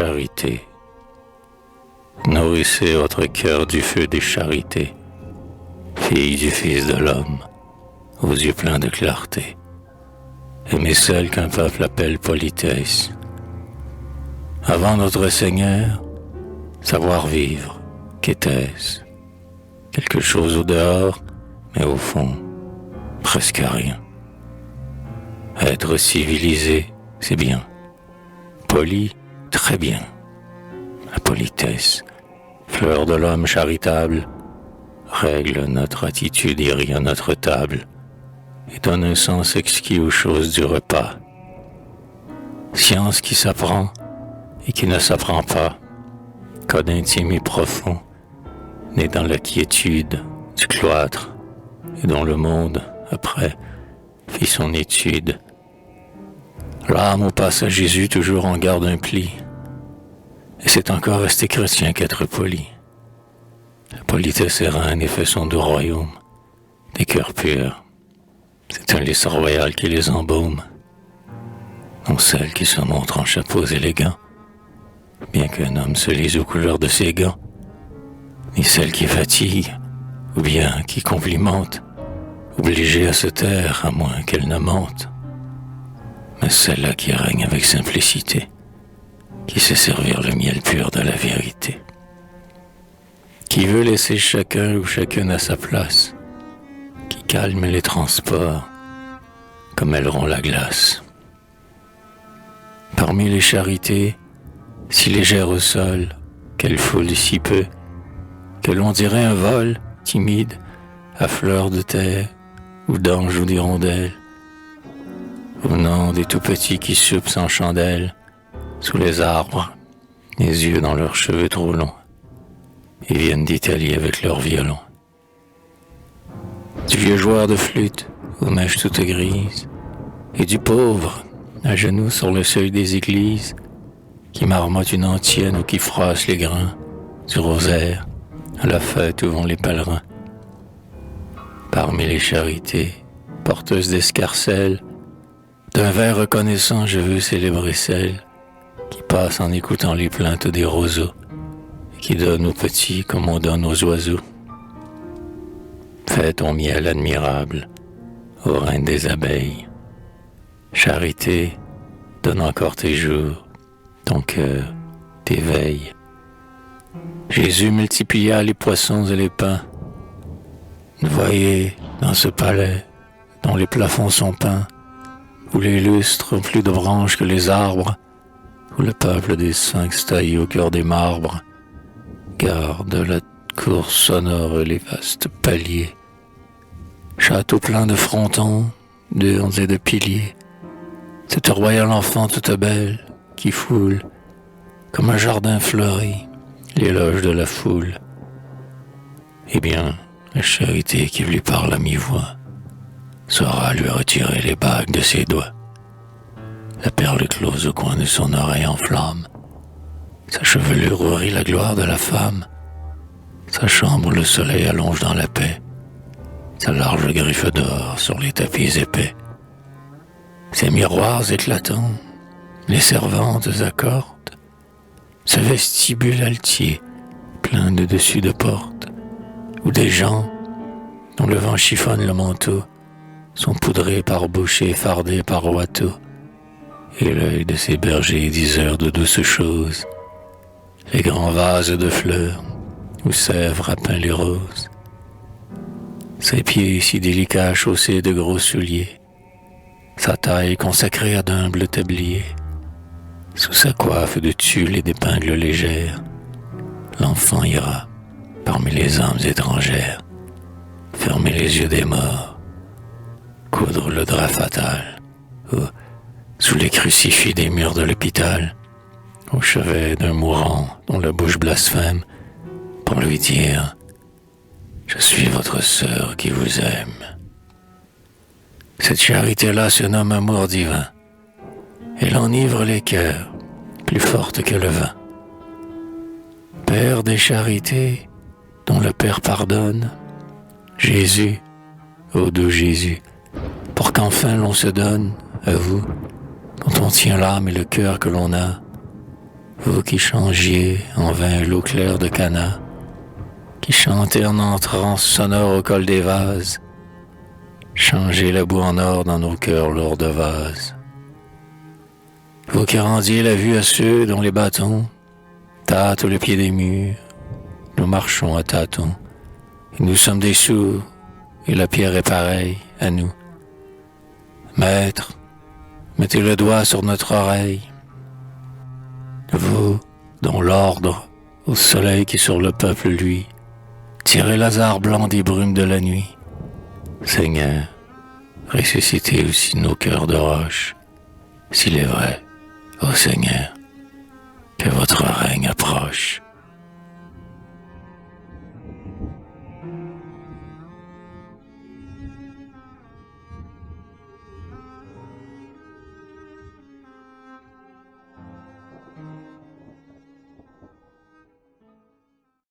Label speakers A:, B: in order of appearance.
A: charité. Nourrissez votre cœur du feu des charités, fille du Fils de l'homme, aux yeux pleins de clarté. Aimez celle qu'un peuple appelle politesse. Avant notre Seigneur, savoir vivre, qu'était-ce? Quelque chose au dehors, mais au fond, presque rien. Être civilisé, c'est bien. Poli, très bien. La politesse, fleur de l'homme charitable, règle notre attitude et rit à notre table, et donne un sens exquis aux choses du repas. Science qui s'apprend et qui ne s'apprend pas, code intime et profond, né dans la quiétude du cloître, et dont le monde, après, fit son étude. L'âme où passe à Jésus toujours en garde un pli, et c'est encore rester chrétien qu'être poli. La politesse est reine et fait son doux royaume, des cœurs purs. C'est un lys royal qui les embaume, non celles qui se montrent en chapeaux élégants, bien qu'un homme se lise aux couleurs de ses gants, ni celles qui fatiguent, ou bien qui complimentent, obligées à se taire à moins qu'elle ne mente, mais celle-là qui règne avec simplicité, qui sait servir le miel pur de la vérité, qui veut laisser chacun ou chacune à sa place, qui calme les transports comme elles rompt la glace. Parmi les charités, si légère au sol, qu'elle foule si peu, que l'on dirait un vol timide à fleur de terre, ou d'ange ou d'hirondelle, venant des tout petits qui soupent sans chandelle, sous les arbres, les yeux dans leurs cheveux trop longs, et viennent d'Italie avec leur violon. Du vieux joueur de flûte, aux mèches toutes grises, et du pauvre, à genoux sur le seuil des églises, qui marmotte une antienne ou qui froisse les grains, du rosaire, à la fête où vont les pèlerins. Parmi les charités, porteuses d'escarcelles, d'un vers reconnaissant je veux célébrer celle qui passe en écoutant les plaintes des roseaux et qui donne aux petits comme on donne aux oiseaux. Fais ton miel admirable, ô reine des abeilles. Charité, donne encore tes jours, ton cœur, tes veilles. Jésus multiplia les poissons et les pains. Voyez dans ce palais dont les plafonds sont peints, où les lustres ont plus de branches que les arbres, où le peuple des sphinx taillé au cœur des marbres garde la cour sonore et les vastes paliers, château plein de frontons, d'urnes et de piliers, cette royale enfant toute belle qui foule, comme un jardin fleuri, l'éloge de la foule. Eh bien, la charité qui lui parle à mi-voix saura lui retirer les bagues de ses doigts. La perle close au coin de son oreille en flamme, sa chevelure rit la gloire de la femme, sa chambre le soleil allonge dans la paix, sa large griffe d'or sur les tapis épais. Ses miroirs éclatants, les servantes accordent, ce vestibule altier, plein de dessus de portes, où des gens, dont le vent chiffonne le manteau, sont poudrés par bouchers, fardés par watteau, et l'œil de ces bergers diseurs de douces choses, les grands vases de fleurs, où Sèvres a peint les roses. Ses pieds si délicats chaussés de gros souliers, sa taille consacrée à d'humbles tabliers, sous sa coiffe de tulle et d'épingles légères, l'enfant ira parmi les âmes étrangères, fermer les yeux des morts, coudre le drap fatal, ou, sous les crucifix des murs de l'hôpital, au chevet d'un mourant dont la bouche blasphème, pour lui dire « Je suis votre sœur qui vous aime ». Cette charité-là se nomme amour divin. Elle enivre les cœurs, plus forte que le vin. Père des charités, dont le Père pardonne, Jésus, ô doux Jésus, pour qu'enfin l'on se donne, à vous, dont on tient l'âme et le cœur que l'on a, vous qui changiez en vin l'eau claire de Cana, qui chantez en entrant sonore au col des vases, changez la boue en or dans nos cœurs lourds de vases. Vous qui rendiez la vue à ceux dont les bâtons tâtent le pied des murs, nous marchons à tâtons, et nous sommes des sourds, et la pierre est pareille à nous. Maître, mettez le doigt sur notre oreille. Vous, dont l'ordre, au soleil qui sur le peuple luit, tirez l'hasard blanc des brumes de la nuit. Seigneur, ressuscitez aussi nos cœurs de roche, s'il est vrai, ô Seigneur, que votre règne approche.